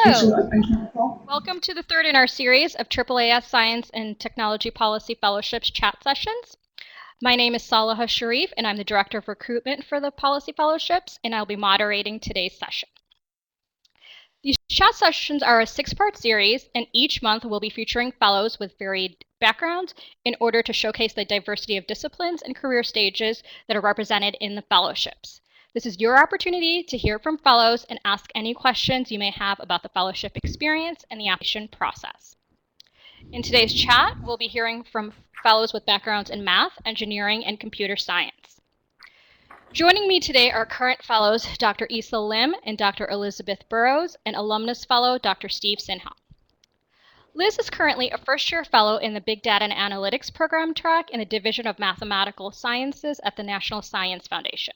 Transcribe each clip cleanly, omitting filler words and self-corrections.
Hello. Welcome to the third in our series of AAAS Science and Technology Policy Fellowships chat sessions. My name is Salaha Sharif, and I'm the Director of Recruitment for the Policy Fellowships, and I'll be moderating today's session. These chat sessions are a 6-part series, and each month we'll be featuring fellows with varied backgrounds in order to showcase the diversity of disciplines and career stages that are represented in the fellowships. This is your opportunity to hear from fellows and ask any questions you may have about the fellowship experience and the application process. In today's chat, we'll be hearing from fellows with backgrounds in math, engineering, and computer science. Joining me today are current fellows Dr. Issa Lim and Dr. Elizabeth Burrows, and alumnus fellow Dr. Steve Sinha. Liz is currently a first-year fellow in the Big Data and Analytics program track in the Division of Mathematical Sciences at the National Science Foundation.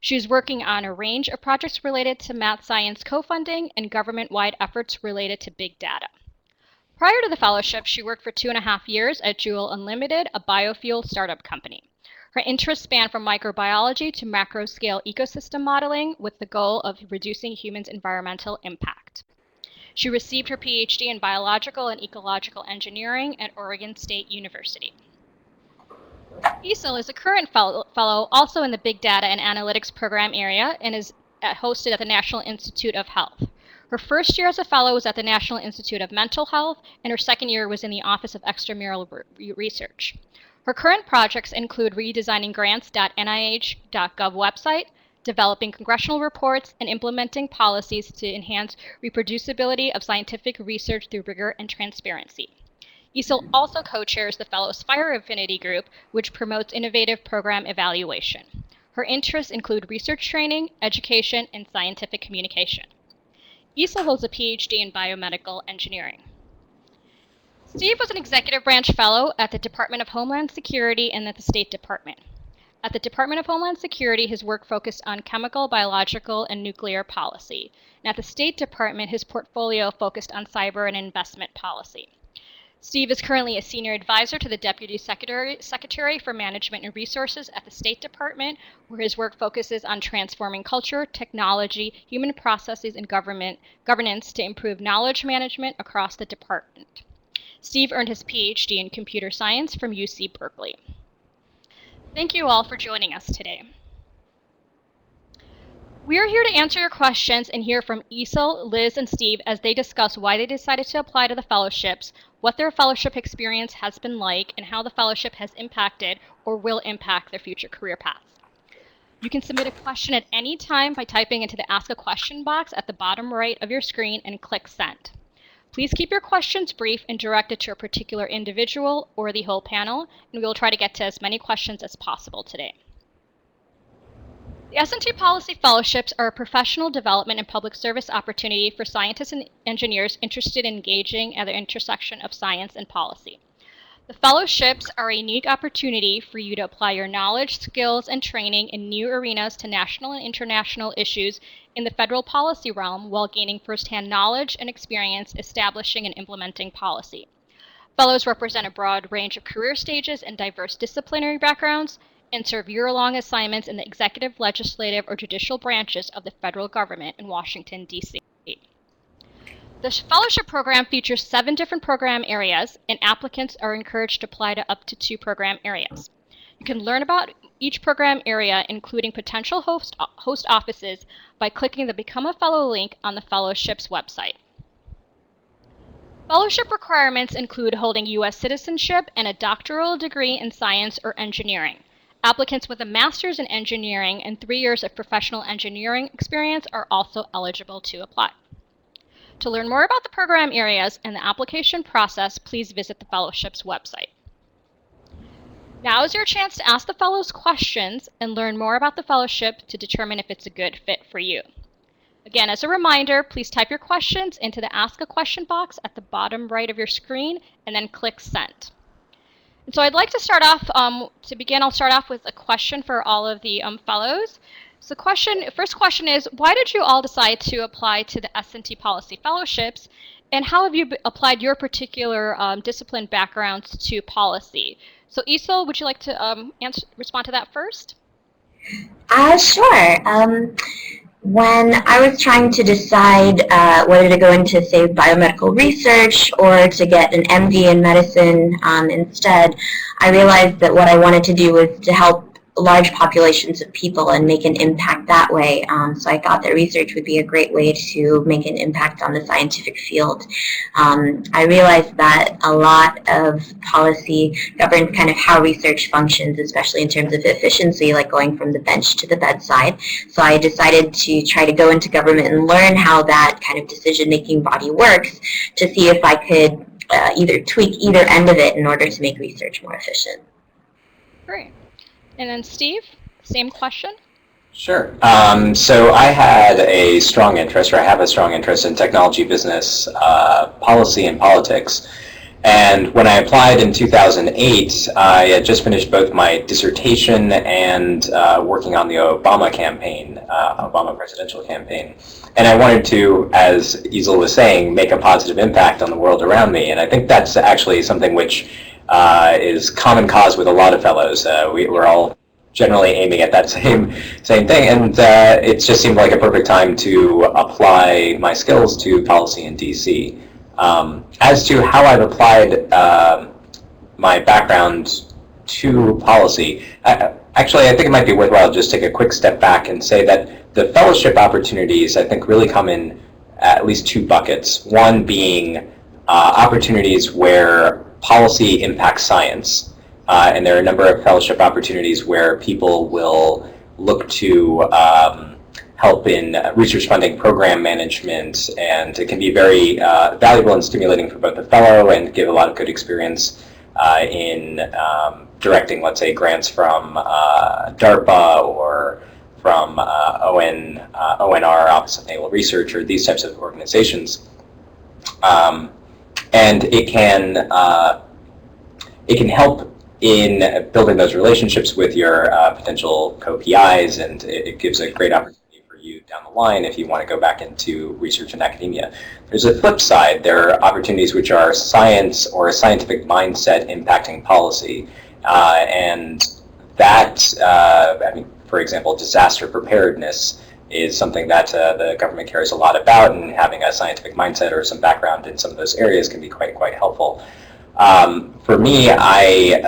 She's working on a range of projects related to math science co-funding and government-wide efforts related to big data. Prior to the fellowship, she worked for 2.5 years at Joule Unlimited, a biofuel startup company. Her interests span from microbiology to macro-scale ecosystem modeling with the goal of reducing humans' environmental impact. She received her PhD in biological and ecological engineering at Oregon State University. Issa is a current fellow also in the Big Data and Analytics program area and is hosted at the National Institute of Health. Her first year as a fellow was at the National Institute of Mental Health, and her second year was in the Office of Extramural Research. Her current projects include redesigning grants.nih.gov website, developing congressional reports, and implementing policies to enhance reproducibility of scientific research through rigor and transparency. Issa also co-chairs the Fellows Fire Affinity Group, which promotes innovative program evaluation. Her interests include research training, education, and scientific communication. Issa holds a PhD in biomedical engineering. Steve was an executive branch fellow at the Department of Homeland Security and at the State Department. At the Department of Homeland Security, his work focused on chemical, biological, and nuclear policy. And at the State Department, his portfolio focused on cyber and investment policy. Steve is currently a senior advisor to the Deputy Secretary for Management and Resources at the State Department, where his work focuses on transforming culture, technology, human processes, and governance to improve knowledge management across the department. Steve earned his PhD in computer science from UC Berkeley. Thank you all for joining us today. We are here to answer your questions and hear from Issa, Liz, and Steve as they discuss why they decided to apply to the fellowships, what their fellowship experience has been like, and how the fellowship has impacted or will impact their future career paths. You can submit a question at any time by typing into the Ask a Question box at the bottom right of your screen and click Send. Please keep your questions brief and directed to a particular individual or the whole panel, and we will try to get to as many questions as possible today. The S&T Policy Fellowships are a professional development and public service opportunity for scientists and engineers interested in engaging at the intersection of science and policy. The fellowships are a unique opportunity for you to apply your knowledge, skills, and training in new arenas to national and international issues in the federal policy realm while gaining firsthand knowledge and experience establishing and implementing policy. Fellows represent a broad range of career stages and diverse disciplinary backgrounds, and serve year-long assignments in the executive, legislative, or judicial branches of the federal government in Washington, D.C. The fellowship program features 7 different program areas, and applicants are encouraged to apply to up to 2 program areas. You can learn about each program area, including potential host offices, by clicking the Become a Fellow link on the fellowship's website. Fellowship requirements include holding U.S. citizenship and a doctoral degree in science or engineering. Applicants with a master's in engineering and 3 years of professional engineering experience are also eligible to apply. To learn more about the program areas and the application process, please visit the fellowship's website. Now is your chance to ask the fellows questions and learn more about the fellowship to determine if it's a good fit for you. Again, as a reminder, please type your questions into the Ask a Question box at the bottom right of your screen and then click Send. And so I'd like to start off, I'll start off with a question for all of the fellows. So first question is, why did you all decide to apply to the S&T Policy Fellowships, and how have you applied your particular discipline backgrounds to policy? So Issa, would you like to respond to that first? Sure. When I was trying to decide whether to go into, say, biomedical research or to get an MD in medicine instead, I realized that what I wanted to do was to help large populations of people and make an impact that way. So I thought that research would be a great way to make an impact on the scientific field. I realized that a lot of policy governs kind of how research functions, especially in terms of efficiency, like going from the bench to the bedside. So I decided to try to go into government and learn how that kind of decision-making body works to see if I could either tweak either end of it in order to make research more efficient. Great. And then Steve, same question. Sure. So I had a strong interest, or I have a strong interest in technology, business, policy, and politics. And when I applied in 2008, I had just finished both my dissertation and working on the Obama campaign, Obama presidential campaign. And I wanted to, as Isel was saying, make a positive impact on the world around me. And I think that's actually something which is common cause with a lot of fellows. We're all generally aiming at that same thing, and it just seemed like a perfect time to apply my skills to policy in DC. As to how I've applied my background to policy, actually I think it might be worthwhile to just take a quick step back and say that the fellowship opportunities I think really come in at least two buckets. One being opportunities where policy impacts science. And there are a number of fellowship opportunities where people will look to help in research funding, program management, and it can be very valuable and stimulating for both the fellow and give a lot of good experience in directing, let's say, grants from DARPA or from ONR, Office of Naval Research, or these types of organizations. And it can help in building those relationships with your potential co-PIs, and it gives a great opportunity for you down the line if you want to go back into research and academia. There's a flip side. There are opportunities which are science or a scientific mindset impacting policy, and that, I mean, for example, disaster preparedness is something that the government cares a lot about, and having a scientific mindset or some background in some of those areas can be quite helpful. For me, I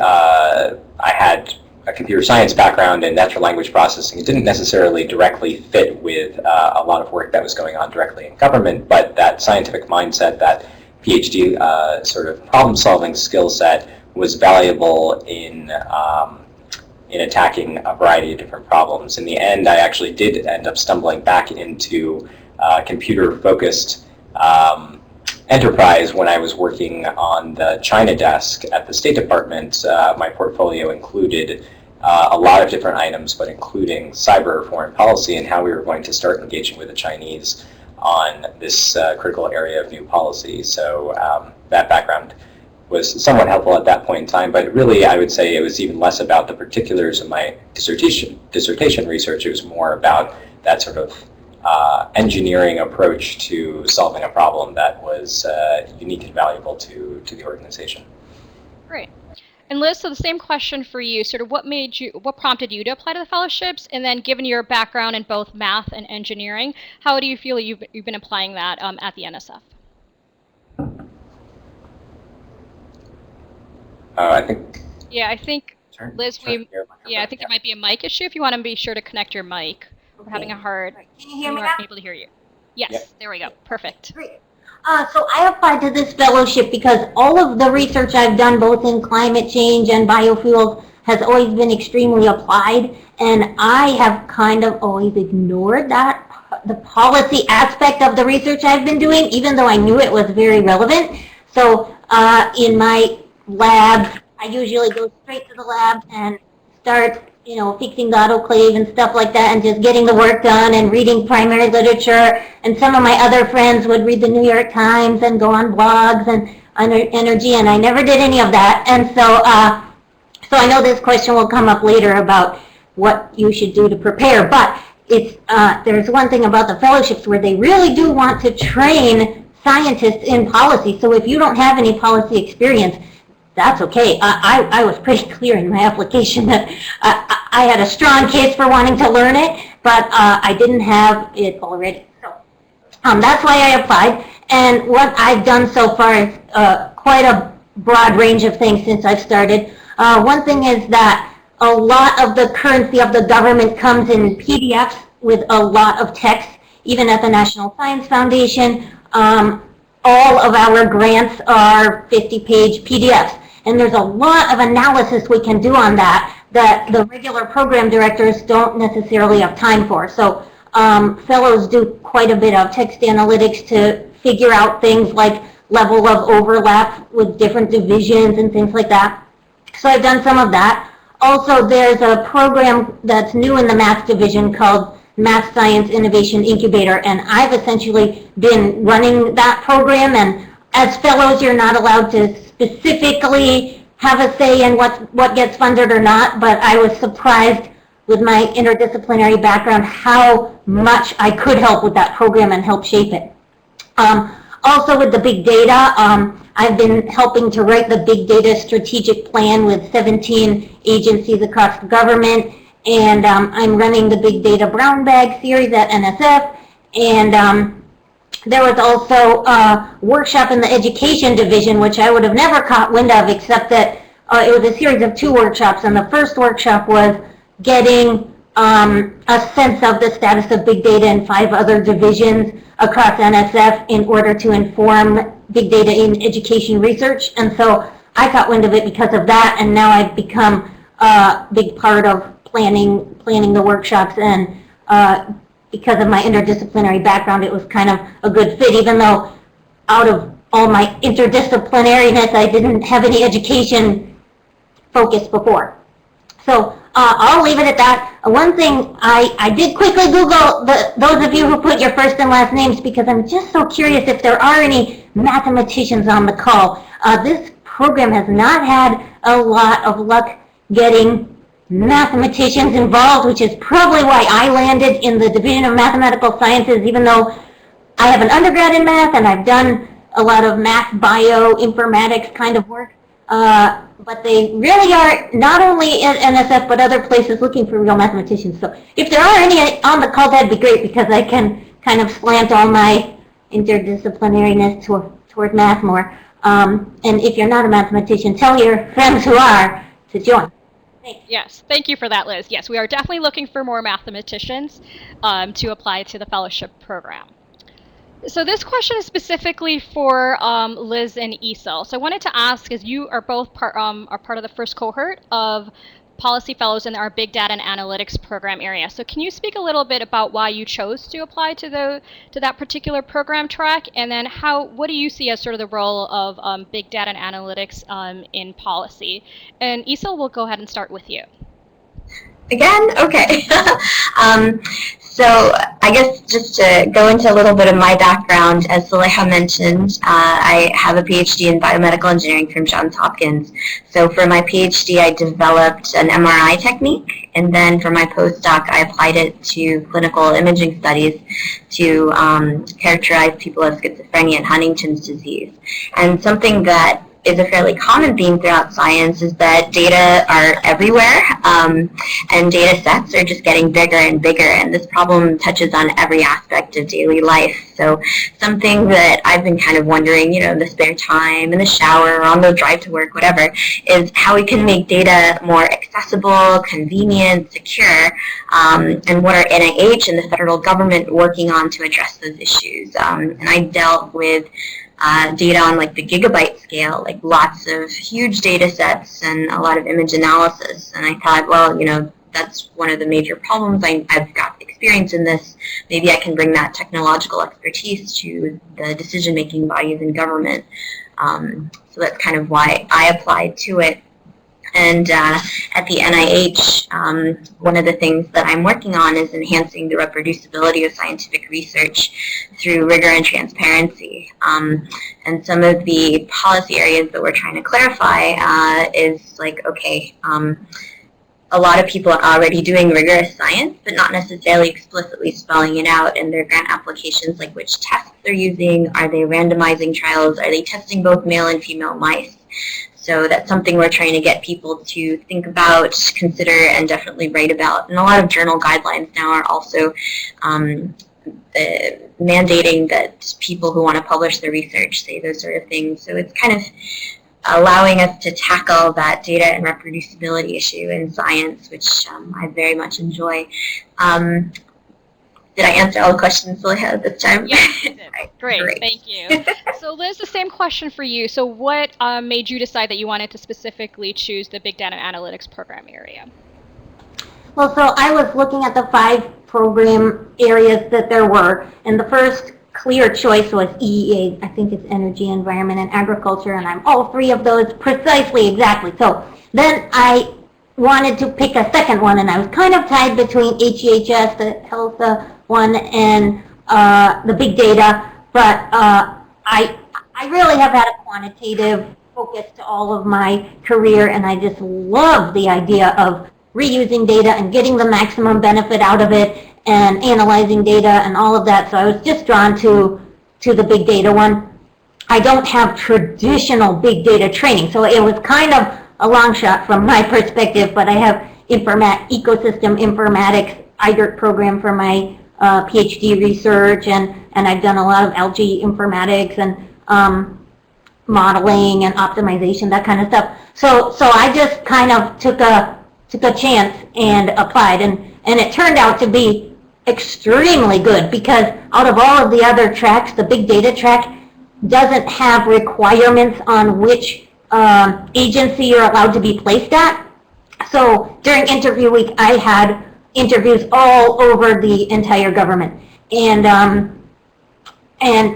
had a computer science background and natural language processing. It didn't necessarily directly fit with a lot of work that was going on directly in government, but that scientific mindset, that PhD sort of problem-solving skill set was valuable in attacking a variety of different problems. In the end, I actually did end up stumbling back into computer-focused enterprise when I was working on the China desk at the State Department. My portfolio included a lot of different items, but including cyber foreign policy and how we were going to start engaging with the Chinese on this critical area of new policy. So that background was somewhat helpful at that point in time, but really I would say it was even less about the particulars of my dissertation research. It was more about that sort of engineering approach to solving a problem that was unique and valuable to the organization. Great. And Liz, so the same question for you, sort of what prompted you to apply to the fellowships, and then given your background in both math and engineering, how do you feel you've been applying that at the NSF? I think. Yeah, I think, Liz, I think there might be a mic issue. If you want to be sure to connect your mic. We're having a hard. Can you hear me now? Able to hear you. Yes, yep. There we go. Perfect. Great. So I applied to this fellowship because all of the research I've done, both in climate change and biofuels, has always been extremely applied, and I have kind of always ignored the policy aspect of the research I've been doing, even though I knew it was very relevant. So in my lab, I usually go straight to the lab and start fixing the autoclave and stuff like that, and just getting the work done and reading primary literature. And some of my other friends would read the New York Times and go on blogs and energy, and I never did any of that. And so I know this question will come up later about what you should do to prepare, but there's one thing about the fellowships where they really do want to train scientists in policy. So if you don't have any policy experience, that's okay. I was pretty clear in my application that I had a strong case for wanting to learn it, but I didn't have it already. So that's why I applied. And what I've done so far is quite a broad range of things since I've started. One thing is that a lot of the currency of the government comes in PDFs with a lot of text, even at the National Science Foundation. All of our grants are 50-page PDFs, and there's a lot of analysis we can do on that the regular program directors don't necessarily have time for. So fellows do quite a bit of text analytics to figure out things like level of overlap with different divisions and things like that. So I've done some of that. Also, there's a program that's new in the math division called Math Science Innovation Incubator, and I've essentially been running that program. And as fellows, you're not allowed to specifically have a say in what gets funded or not, but I was surprised with my interdisciplinary background how much I could help with that program and help shape it. Also with the big data, I've been helping to write the big data strategic plan with 17 agencies across the government, and I'm running the big data brown bag series at NSF, and there was also a workshop in the education division, which I would have never caught wind of, except that it was a series of 2 workshops, and the first workshop was getting a sense of the status of big data in 5 other divisions across NSF in order to inform big data in education research. And so I got wind of it because of that, and now I've become a big part of planning the workshops, and because of my interdisciplinary background, it was kind of a good fit, even though out of all my interdisciplinariness, I didn't have any education focus before. So I'll leave it at that. One thing, I did quickly Google those of you who put your first and last names, because I'm just so curious if there are any mathematicians on the call. This program has not had a lot of luck getting mathematicians involved, which is probably why I landed in the Division of Mathematical Sciences, even though I have an undergrad in math and I've done a lot of math, bio, informatics kind of work. But they really are, not only at NSF, but other places looking for real mathematicians. So if there are any on the call, that'd be great, because I can kind of slant all my interdisciplinariness toward math more. And if you're not a mathematician, tell your friends who are to join. Thanks. Yes, thank you for that, Liz. Yes, we are definitely looking for more mathematicians to apply to the fellowship program. So this question is specifically for Liz and Isel. So I wanted to ask, as you are both are part of the first cohort of policy fellows in our big data and analytics program area. So can you speak a little bit about why you chose to apply to that particular program track, and then what do you see as sort of the role of big data and analytics in policy? And Isel, we'll go ahead and start with you. Again? Okay. So I guess just to go into a little bit of my background, as Zaleha mentioned, I have a PhD in biomedical engineering from Johns Hopkins. So for my PhD, I developed an MRI technique, and then for my postdoc, I applied it to clinical imaging studies to characterize people with schizophrenia and Huntington's disease. And something that is a fairly common theme throughout science is that data are everywhere, and data sets are just getting bigger and bigger, and this problem touches on every aspect of daily life. So something that I've been kind of wondering, in the spare time, in the shower, or on the drive to work, whatever, is how we can make data more accessible, convenient, secure, and what are NIH and the federal government working on to address those issues. And I dealt with data on like the gigabyte scale, like lots of huge data sets and a lot of image analysis. And I thought, well, that's one of the major problems. I've got experience in this. Maybe I can bring that technological expertise to the decision-making bodies in government. So that's kind of why I applied to it. And at the NIH, one of the things that I'm working on is enhancing the reproducibility of scientific research through rigor and transparency. And some of the policy areas that we're trying to clarify is like, okay, a lot of people are already doing rigorous science, but not necessarily explicitly spelling it out in their grant applications, like which tests they're using. Are they randomizing trials? Are they testing both male and female mice? So that's something we're trying to get people to think about, consider, and definitely write about. And a lot of journal guidelines now are also mandating that people who want to publish their research say those sort of things. So it's kind of allowing us to tackle that data and reproducibility issue in science, which I very much enjoy. Did I answer all the questions I had this time? Yes, you did. Right. Great, thank you. So Liz, the same question for you. So what made you decide that you wanted to specifically choose the Big Data Analytics program area? Well, so I was looking at the 5 program areas that there were, and the first clear choice was EEA. I think it's Energy, Environment, and Agriculture, and I'm all 3 of those precisely, exactly. So then I wanted to pick a second one, and I was kind of tied between HEHS, the health one, and the big data, but I really have had a quantitative focus to all of my career, and I just love the idea of reusing data and getting the maximum benefit out of it and analyzing data and all of that. So I was just drawn to the big data one. I don't have traditional big data training, so it was kind of a long shot from my perspective, but I have ecosystem informatics IDERT program for my PhD research, and I've done a lot of algae informatics and modeling and optimization, that kind of stuff. So I just kind of took a chance and applied, and it turned out to be extremely good, because out of all of the other tracks, the big data track doesn't have requirements on which agency you're allowed to be placed at. So during interview week, I had interviews all over the entire government, and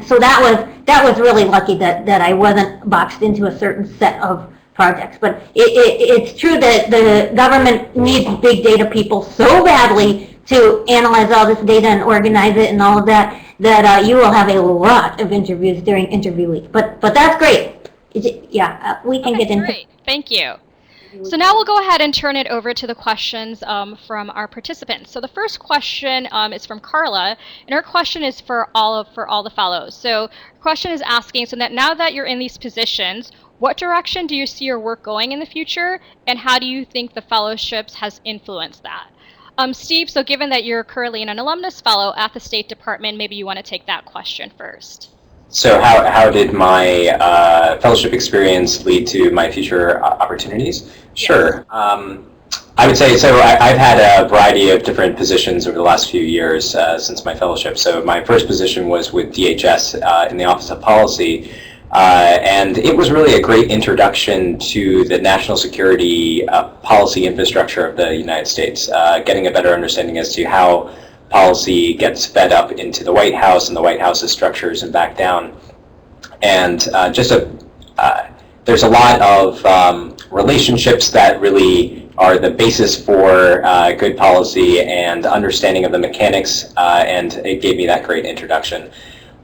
so that was really lucky that I wasn't boxed into a certain set of projects. But it's true that the government needs big data people so badly to analyze all this data and organize it and all of that, that you will have a lot of interviews during interview week. But that's great. Yeah, we can get into. Great, thank you. So now we'll go ahead and turn it over to the questions from our participants. So the first question is from Carla, and her question is for all the fellows. So her question is asking, so that now that you're in these positions, what direction do you see your work going in the future, and how do you think the fellowships has influenced that? Steve, so given that you're currently an alumnus fellow at the State Department, maybe you want to take that question first. So how did my fellowship experience lead to my future opportunities? Sure. I would say, so I've had a variety of different positions over the last few years since my fellowship. So my first position was with DHS in the Office of Policy, and it was really a great introduction to the national security policy infrastructure of the United States, getting a better understanding as to how policy gets fed up into the White House and the White House's structures and back down. And there's a lot of relationships that really are the basis for good policy and understanding of the mechanics, and it gave me that great introduction.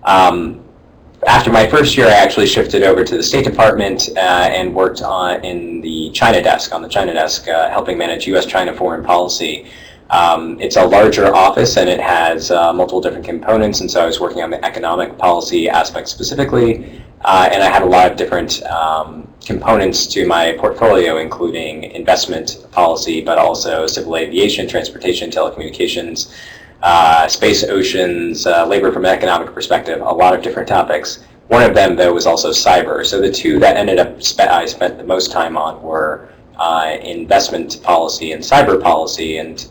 After my first year, I actually shifted over to the State Department and worked in the China desk, helping manage U.S.-China foreign policy. It's a larger office, and it has multiple different components, and so I was working on the economic policy aspect specifically, and I had a lot of different components to my portfolio, including investment policy, but also civil aviation, transportation, telecommunications, space, oceans, labor from an economic perspective, a lot of different topics. One of them, though, was also cyber. So the two that I spent the most time on were investment policy and cyber policy, and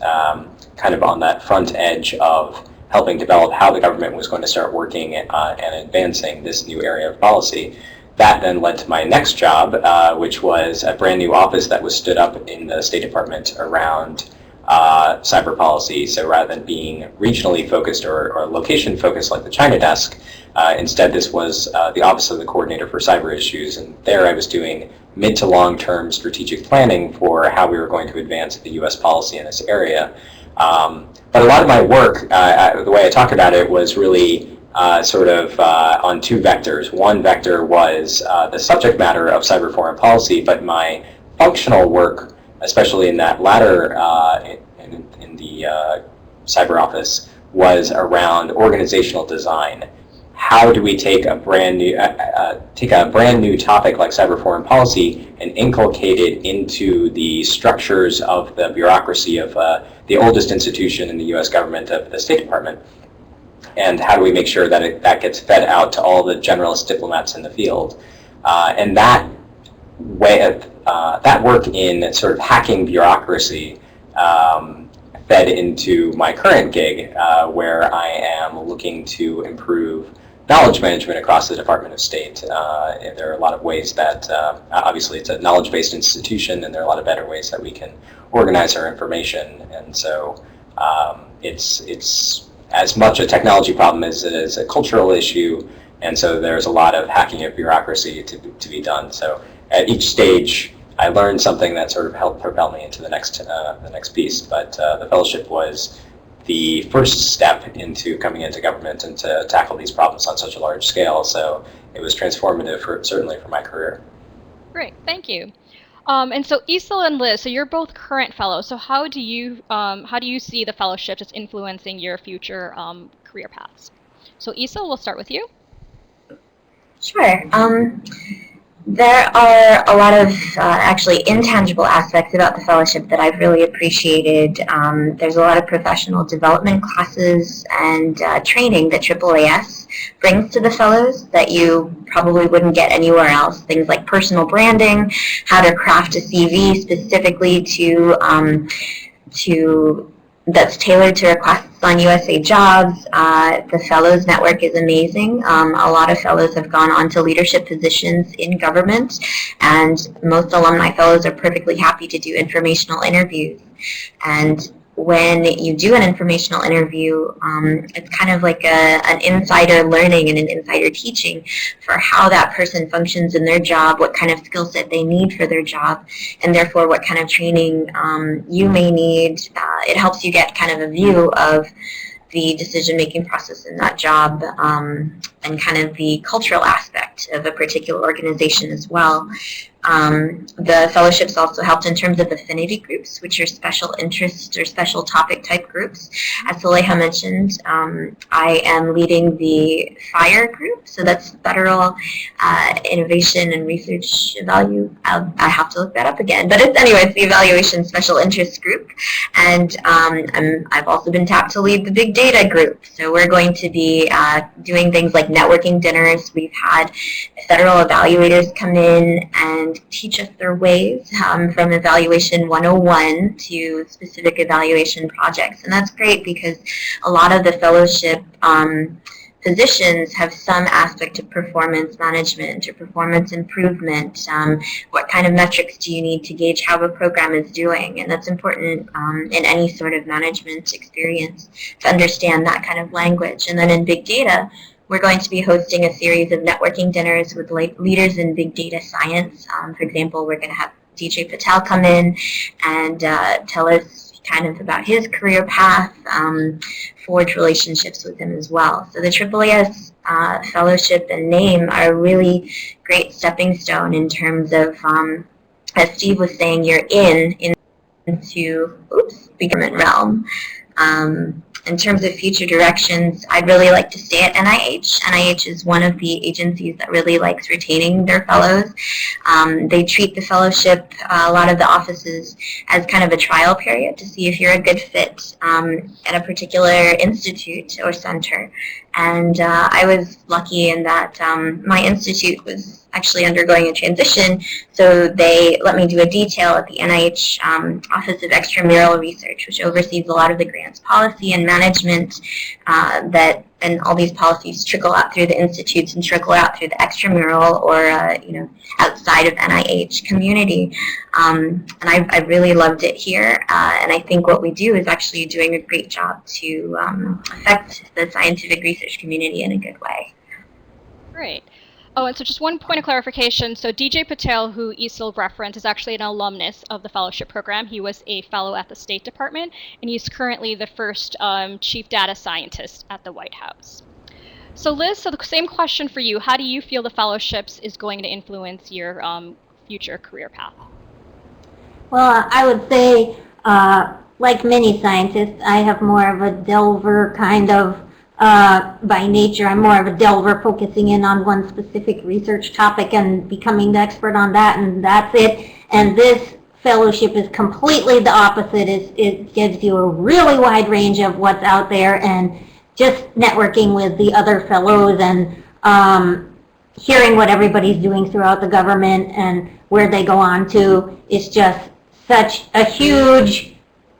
kind of on that front edge of helping develop how the government was going to start working and advancing this new area of policy. That then led to my next job, which was a brand new office that was stood up in the State Department around cyber policy. So rather than being regionally focused or location focused like the China desk, instead this was the Office of the Coordinator for Cyber Issues, and there I was doing mid to long-term strategic planning for how we were going to advance the U.S. policy in this area. But a lot of my work, the way I talk about it, was really sort of on two vectors. One vector was the subject matter of cyber foreign policy, but my functional work, especially in that latter, in the cyber office, was around organizational design. how do we take a brand new topic like cyber foreign policy and inculcate it into the structures of the bureaucracy of the oldest institution in the U.S. government, of the State Department, and how do we make sure that that gets fed out to all the generalist diplomats in the field? And that way of that work in sort of hacking bureaucracy fed into my current gig, where I am looking to improve knowledge management across the Department of State. There are a lot of ways that, obviously it's a knowledge-based institution, and there are a lot of better ways that we can organize our information. And so it's as much a technology problem as it is a cultural issue, and so there's a lot of hacking of bureaucracy to be done. So at each stage, I learned something that sort of helped propel me into the next piece. But the fellowship was the first step into coming into government and to tackle these problems on such a large scale. So it was transformative, certainly for my career. Great, thank you. And so Isel and Liz, so you're both current fellows. So how do you see the fellowship as influencing your future career paths? So Isel, we'll start with you. Sure. There are a lot of actually intangible aspects about the fellowship that I've really appreciated. There's a lot of professional development classes and training that AAAS brings to the fellows that you probably wouldn't get anywhere else. Things like personal branding, how to craft a CV specifically that's tailored to requests on USA Jobs. The Fellows Network is amazing. A lot of fellows have gone on to leadership positions in government, and most alumni fellows are perfectly happy to do informational interviews. And when you do an informational interview, it's kind of like an insider learning and an insider teaching for how that person functions in their job, what kind of skill set they need for their job, and therefore what kind of training you may need. It helps you get kind of a view of the decision-making process in that job, and kind of the cultural aspect of a particular organization as well. The fellowships also helped in terms of affinity groups, which are special interest or special topic type groups. As Zuleika mentioned, I am leading the FIRE group, so that's Federal Innovation and Research Value. I have to look that up again, but it's the Evaluation Special Interest Group. And I've also been tapped to lead the Big Data group. So we're going to be doing things like networking dinners. We've had federal evaluators come in and teach us their ways, from Evaluation 101 to specific evaluation projects. And that's great because a lot of the fellowship positions have some aspect of performance management or performance improvement. What kind of metrics do you need to gauge how a program is doing? And that's important in any sort of management experience to understand that kind of language. And then in big data, we're going to be hosting a series of networking dinners with leaders in big data science. For example, we're going to have DJ Patel come in and tell us kind of about his career path, forge relationships with him as well. So the AAAS fellowship and name are a really great stepping stone in terms of, as Steve was saying, you're into the government realm. In terms of future directions, I'd really like to stay at NIH. NIH is one of the agencies that really likes retaining their fellows. They treat the fellowship, a lot of the offices, as kind of a trial period to see if you're a good fit at a particular institute or center. And I was lucky in that my institute was actually undergoing a transition, so they let me do a detail at the NIH Office of Extramural Research, which oversees a lot of the grants policy and management and all these policies trickle out through the institutes and trickle out through the extramural or outside of NIH community. And I really loved it here, and I think what we do is actually doing a great job to affect the scientific research community in a good way. Great. Oh, and so just one point of clarification. So DJ Patel, who Isel referenced, is actually an alumnus of the fellowship program. He was a fellow at the State Department, and he's currently the first chief data scientist at the White House. So Liz, so the same question for you. How do you feel the fellowships is going to influence your future career path? Well, I would say, like many scientists, I have more of a delver kind of by nature. I'm more of a delver, focusing in on one specific research topic and becoming the expert on that, and that's it. And this fellowship is completely the opposite. It gives you a really wide range of what's out there, and just networking with the other fellows and hearing what everybody's doing throughout the government and where they go on to is just such a huge,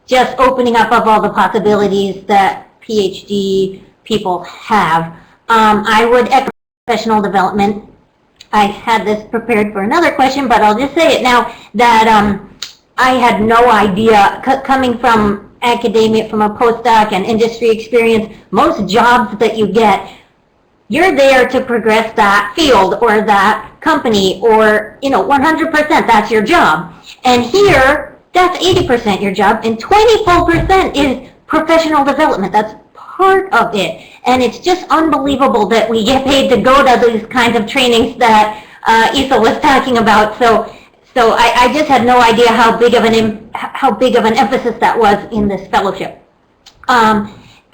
just opening up of all the possibilities that PhD people have. I would echo professional development. I had this prepared for another question, but I'll just say it now, that I had no idea, coming from academia, from a postdoc and industry experience, most jobs that you get, you're there to progress that field or that company, or 100% that's your job. And here, that's 80% your job, and 24% is professional development. That's part of it. And it's just unbelievable that we get paid to go to these kinds of trainings that Isa was talking about. So I just had no idea how big of an emphasis that was in this fellowship.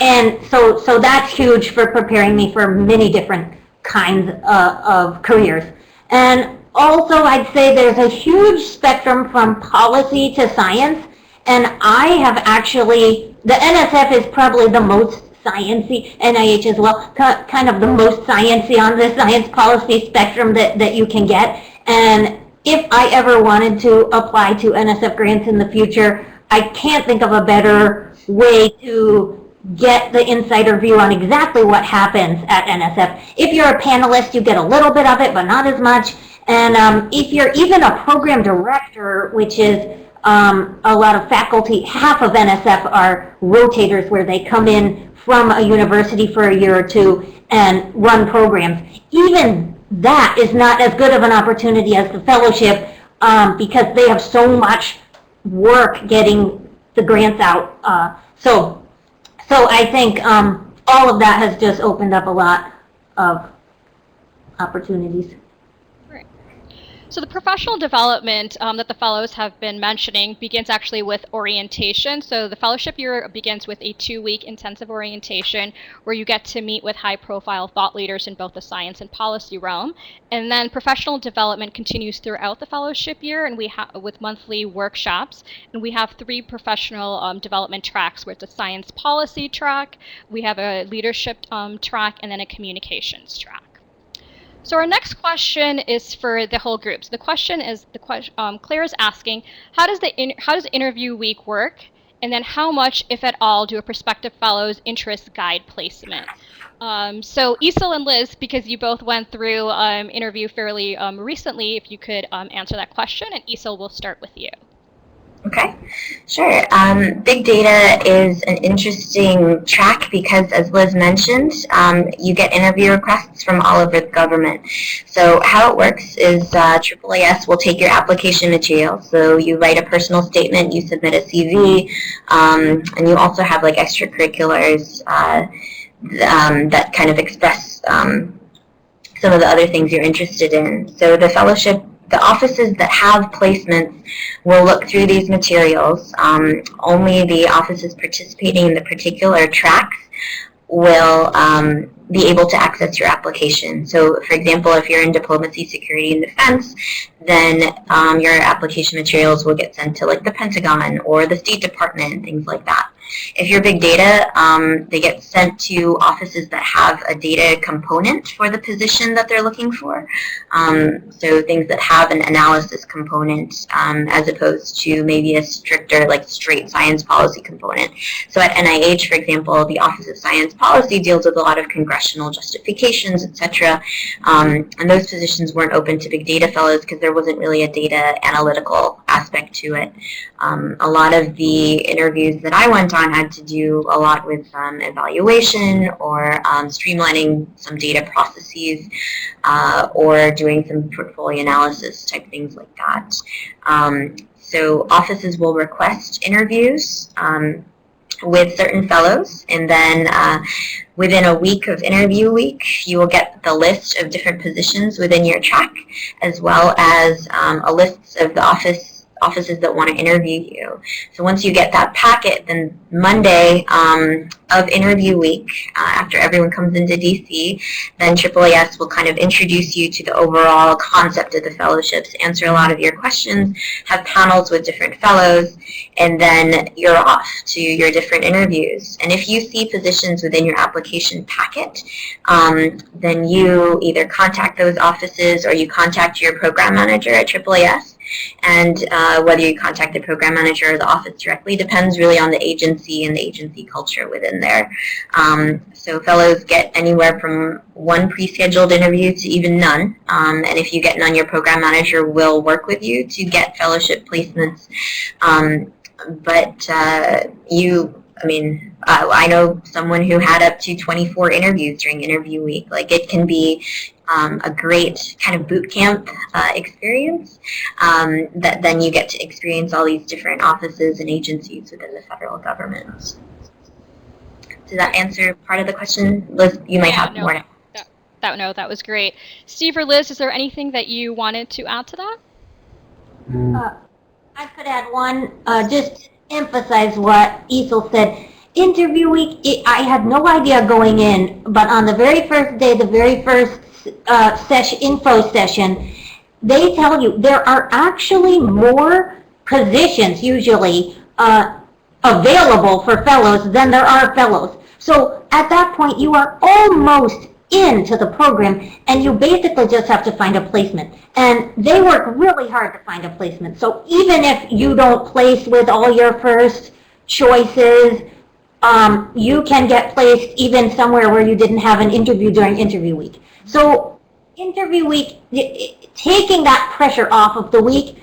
And so that's huge for preparing me for many different kinds of careers. And also, I'd say there's a huge spectrum from policy to science, and I have actually, the NSF is probably the most sciencey, NIH as well, kind of the most sciencey on the science policy spectrum that you can get. And if I ever wanted to apply to NSF grants in the future, I can't think of a better way to get the insider view on exactly what happens at NSF. If you're a panelist, you get a little bit of it, but not as much. And if you're even a program director, which is a lot of faculty, half of NSF are rotators, where they come in from a university for a year or two and run programs. Even that is not as good of an opportunity as the fellowship, because they have so much work getting the grants out. So I think all of that has just opened up a lot of opportunities. So the professional development that the fellows have been mentioning begins actually with orientation. So the fellowship year begins with a 2-week intensive orientation where you get to meet with high-profile thought leaders in both the science and policy realm. And then professional development continues throughout the fellowship year, and we have with monthly workshops. And we have 3 professional development tracks, where it's a science policy track, we have a leadership track, and then a communications track. So our next question is for the whole group. So the question is, Claire is asking, how does interview week work? And then how much, if at all, do a prospective fellow's interests guide placement? So Isel and Liz, because you both went through interview fairly recently, if you could answer that question, and Isel, we'll start with you. Okay, sure. Big data is an interesting track because, as Liz mentioned, you get interview requests from all over the government. So how it works is AAAS will take your application material. So you write a personal statement, you submit a CV, and you also have like extracurriculars that kind of express some of the other things you're interested in. So the fellowship, the offices that have placements will look through these materials. Only the offices participating in the particular tracks will be able to access your application. So, for example, if you're in diplomacy, security, and defense, then your application materials will get sent to like the Pentagon or the State Department, things like that. If you're big data, they get sent to offices that have a data component for the position that they're looking for. So things that have an analysis component as opposed to maybe a stricter, like straight science policy component. So at NIH, for example, the Office of Science Policy deals with a lot of congressional justifications, etc. And those positions weren't open to big data fellows because there wasn't really a data analytical aspect to it. A lot of the interviews that I went on had to do a lot with evaluation or streamlining some data processes or doing some portfolio analysis type things like that. So offices will request interviews with certain fellows, and then within a week of interview week, you will get the list of different positions within your track, as well as a list of the office offices that want to interview you. So once you get that packet, then Monday of interview week, after everyone comes into DC, then AAAS will kind of introduce you to the overall concept of the fellowships, answer a lot of your questions, have panels with different fellows, and then you're off to your different interviews. And if you see positions within your application packet, then you either contact those offices or you contact your program manager at AAAS. And whether you contact the program manager or the office directly depends really on the agency and the agency culture within there. So fellows get anywhere from one pre-scheduled interview to even none. And if you get none, your program manager will work with you to get fellowship placements. I know someone who had up to 24 interviews during interview week. Like, it can be a great kind of boot camp experience that then you get to experience all these different offices and agencies within the federal government. Does that answer part of the question? Liz, you might have more. That was great. Steve or Liz, is there anything that you wanted to add to that? I could add one, just emphasize what Isel said. Interview week, I had no idea going in, but on the very first day, the very first info session, they tell you there are actually more positions usually available for fellows than there are fellows. So at that point, you are almost into the program, and you basically just have to find a placement. And they work really hard to find a placement. So even if you don't place with all your first choices, you can get placed even somewhere where you didn't have an interview during interview week. So interview week, taking that pressure off of the week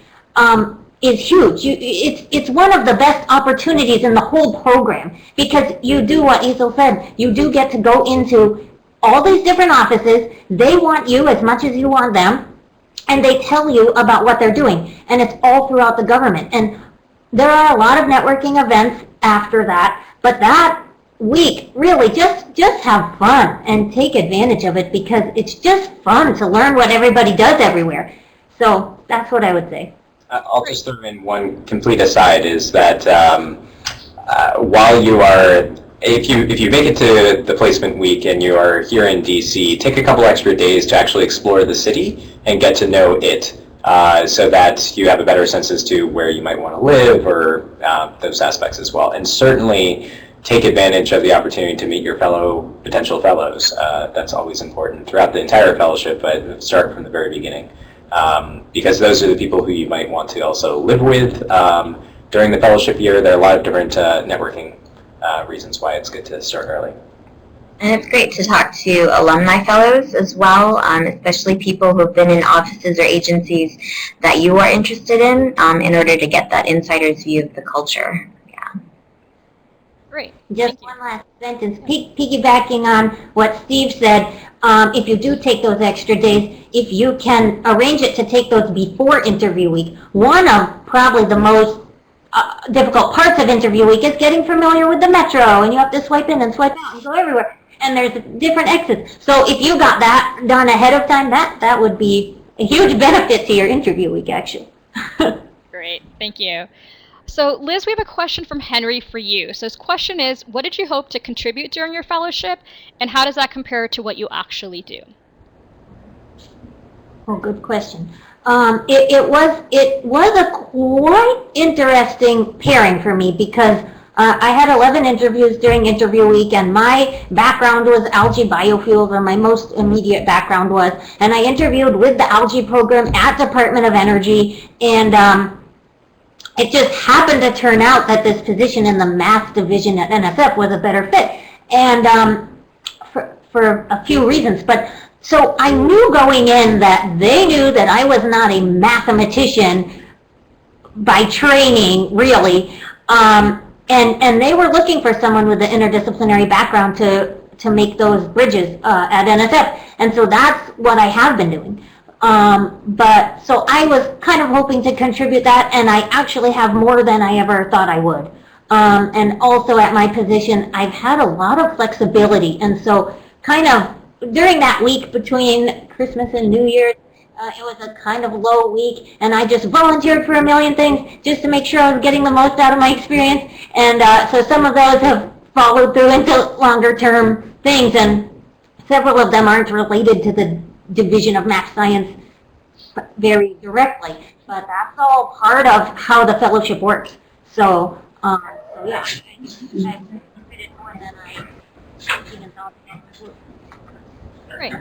is huge. It's one of the best opportunities in the whole program, because you do what Isel said. You do get to go into all these different offices. They want you as much as you want them, and they tell you about what they're doing. And it's all throughout the government. And there are a lot of networking events after that, but that week, really, just have fun and take advantage of it, because it's just fun to learn what everybody does everywhere. So that's what I would say. I'll just throw in one complete aside, is that while you are, if you make it to the placement week and you are here in DC, take a couple extra days to actually explore the city and get to know it, so that you have a better sense as to where you might want to live, or those aspects as well. And certainly take advantage of the opportunity to meet your potential fellows. That's always important throughout the entire fellowship, but start from the very beginning. Because those are the people who you might want to also live with during the fellowship year. There are a lot of different networking reasons why it's good to start early. And it's great to talk to alumni fellows as well, especially people who have been in offices or agencies that you are interested in order to get that insider's view of the culture. Yeah. Great. Just one last sentence, piggybacking on what Steve said. If you do take those extra days, if you can arrange it to take those before interview week, one of probably the most difficult parts of interview week is getting familiar with the metro, and you have to swipe in and swipe out and go everywhere, and there's different exits. So if you got that done ahead of time, that would be a huge benefit to your interview week, actually. Great, thank you. So Liz, we have a question from Henry for you. So his question is, what did you hope to contribute during your fellowship, and how does that compare to what you actually do? Oh, good question. It was a quite interesting pairing for me, because I had 11 interviews during interview week, and my background was algae biofuels, or my most immediate background was, and I interviewed with the algae program at Department of Energy, and it just happened to turn out that this position in the math division at NSF was a better fit, and for a few reasons. But so I knew going in that they knew that I was not a mathematician by training, really, and they were looking for someone with an interdisciplinary background to make those bridges at NSF, and so that's what I have been doing. But so I was kind of hoping to contribute that, and I actually have more than I ever thought I would. And also at my position, I've had a lot of flexibility, and so kind of during that week between Christmas and New Year's, It was a kind of low week, and I just volunteered for a million things just to make sure I was getting the most out of my experience. And so some of those have followed through into longer-term things, and several of them aren't related to the Division of Math Science very directly, but that's all part of how the fellowship works. So yeah, I did more than I even thought. Great.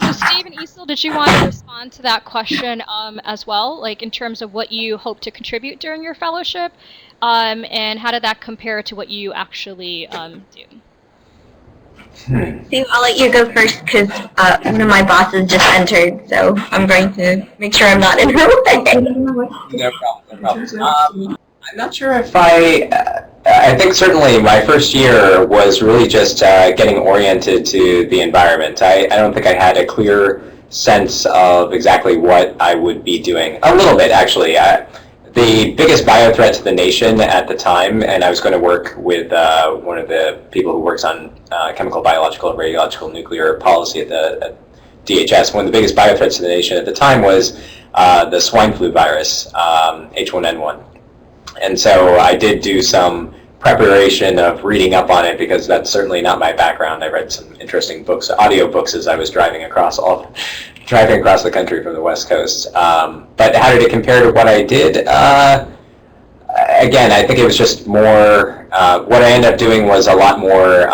So Steve and Isel, did you want to respond to that question as well, like in terms of what you hope to contribute during your fellowship, and how did that compare to what you actually do? Steve, I'll let you go first because one of my bosses just entered, so I'm going to make sure I'm not in her way. No problem. No problem. I'm not sure if I think certainly my first year was really just getting oriented to the environment. I don't think I had a clear sense of exactly what I would be doing. A little bit, actually. The biggest bio threat to the nation at the time, and I was going to work with one of the people who works on chemical, biological, and radiological nuclear policy at DHS. One of the biggest bio threats to the nation at the time was the swine flu virus, H1N1. And so I did do some preparation of reading up on it because that's certainly not my background. I read some interesting books, audio books, as I was driving across the country from the West Coast. But how did it compare to what I did? Again, I think it was just more, what I ended up doing was a lot more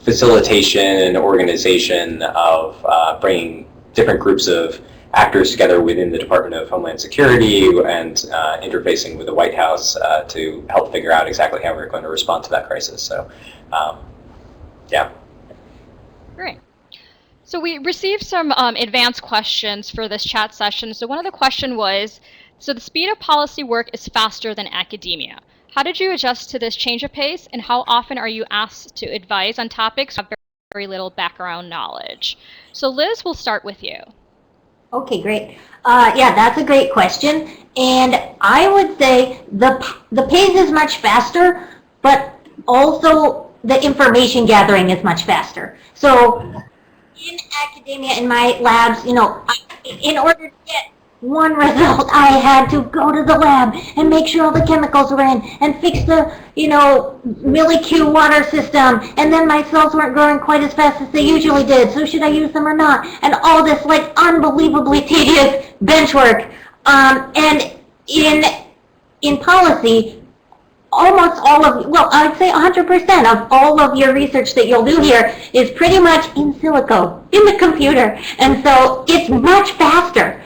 facilitation and organization of bringing different groups of actors together within the Department of Homeland Security and interfacing with the White House to help figure out exactly how we're going to respond to that crisis. So, yeah. Great. So we received some advanced questions for this chat session. So one of the questions was, so the speed of policy work is faster than academia. How did you adjust to this change of pace, and how often are you asked to advise on topics with very little background knowledge? So Liz, we'll start with you. Okay, great. Yeah, that's a great question. And I would say the pace is much faster, but also the information gathering is much faster. So in academia, in my labs, in order to get one result, I had to go to the lab and make sure all the chemicals were in and fix the, milli-Q water system. And then my cells weren't growing quite as fast as they usually did. So should I use them or not? And all this unbelievably tedious bench work. And in policy, almost all of, I would say 100% of all of your research that you'll do here is pretty much in silico, in the computer. And so it's much faster.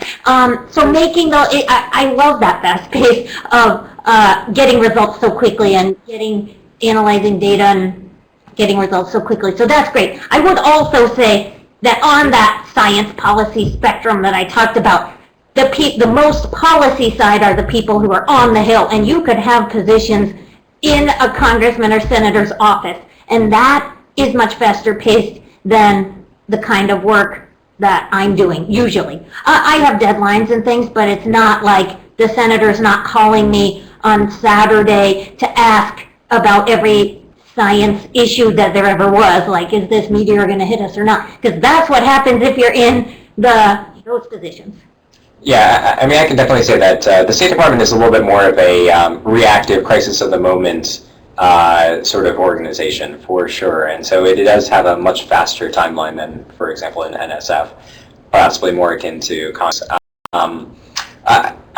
So making I love that fast pace of getting results so quickly and analyzing data and getting results so quickly. So that's great. I would also say that on that science policy spectrum that I talked about, the most policy side are the people who are on the Hill, and you could have positions in a congressman or senator's office, and that is much faster paced than the kind of work that I'm doing, usually. I have deadlines and things, but it's not like the senator's not calling me on Saturday to ask about every science issue that there ever was, like is this meteor going to hit us or not, because that's what happens if you're in those positions. Yeah, I mean, I can definitely say that the State Department is a little bit more of a reactive, crisis of the moment sort of organization, for sure. And so it does have a much faster timeline than, for example, in NSF, possibly more akin to Congress.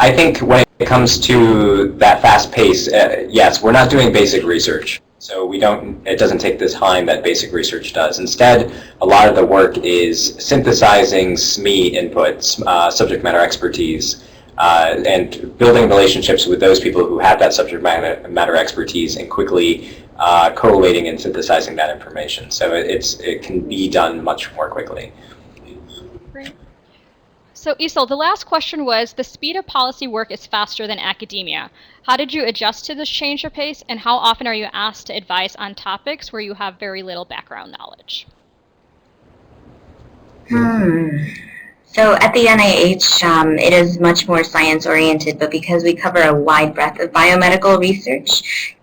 I think when it comes to that fast pace, yes, we're not doing basic research. So it doesn't take the time that basic research does. Instead, a lot of the work is synthesizing SME inputs, subject matter expertise, and building relationships with those people who have that subject matter expertise and quickly collating and synthesizing that information. So it can be done much more quickly. Great. So Isel, the last question was, the speed of policy work is faster than academia. How did you adjust to this change of pace, and how often are you asked to advise on topics where you have very little background knowledge? So at the NIH, it is much more science-oriented, but because we cover a wide breadth of biomedical research,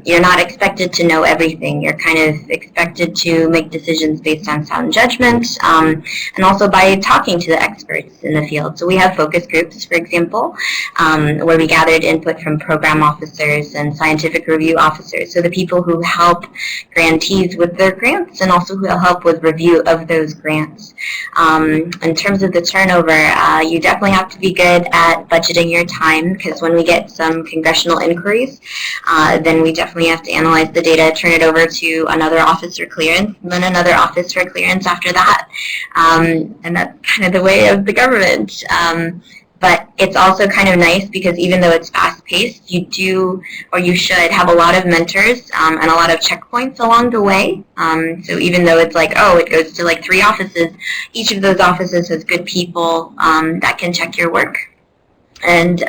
You're not expected to know everything. You're kind of expected to make decisions based on sound judgment, and also by talking to the experts in the field. So we have focus groups, for example, where we gathered input from program officers and scientific review officers, so the people who help grantees with their grants and also who help with review of those grants. In terms of the turnover, you definitely have to be good at budgeting your time, because when we get some congressional inquiries, then we definitely have to analyze the data, turn it over to another office for clearance, and then another office for clearance after that. And that's kind of the way of the government. But it's also kind of nice because even though it's fast-paced, you do, or you should, have a lot of mentors and a lot of checkpoints along the way. So even though it's like, oh, it goes to like 3 offices, each of those offices has good people that can check your work and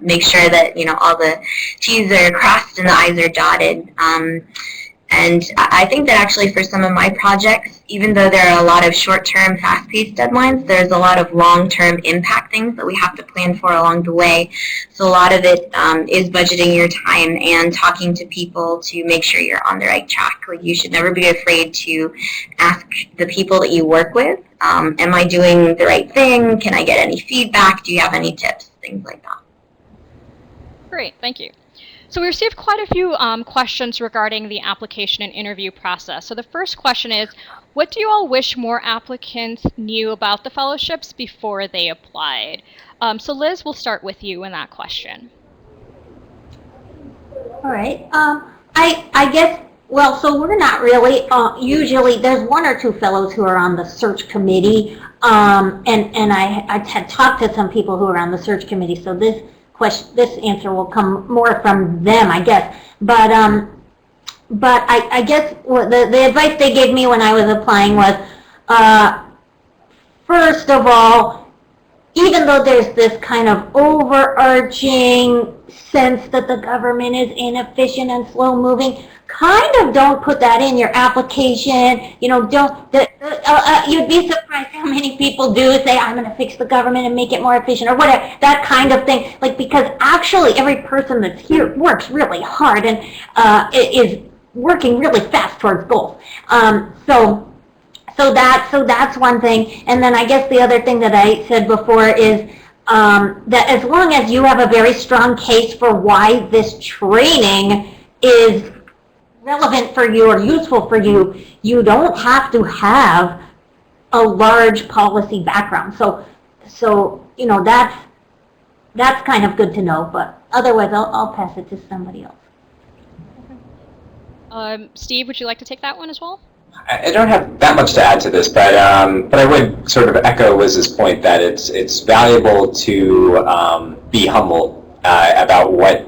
make sure that, you know, all the T's are crossed and the I's are dotted. And I think that actually for some of my projects, even though there are a lot of short-term, fast-paced deadlines, there's a lot of long-term impact things that we have to plan for along the way. So a lot of it is budgeting your time and talking to people to make sure you're on the right track. Like, you should never be afraid to ask the people that you work with, am I doing the right thing? Can I get any feedback? Do you have any tips? Things like that. Great, thank you. So we received quite a few questions regarding the application and interview process. So the first question is, what do you all wish more applicants knew about the fellowships before they applied? So Liz, we'll start with you in that question. All right. I guess, well, so we're not really, usually there's 1 or 2 fellows who are on the search committee, and I had talked to some people who are on the search committee, so this answer will come more from them, I guess. But I guess the advice they gave me when I was applying was, first of all, even though there's this kind of overarching sense that the government is inefficient and slow-moving, kind of don't put that in your application. You know, you'd be surprised how many people do say, I'm going to fix the government and make it more efficient, or whatever, that kind of thing. Like, because actually every person that's here works really hard and is working really fast towards goals. So that's one thing. And then I guess the other thing that I said before is that as long as you have a very strong case for why this training is relevant for you or useful for you, you don't have to have a large policy background. So you know, that's kind of good to know, but otherwise I'll pass it to somebody else. Steve, would you like to take that one as well? I don't have that much to add to this, but I would sort of echo Liz's point that it's valuable to be humble about what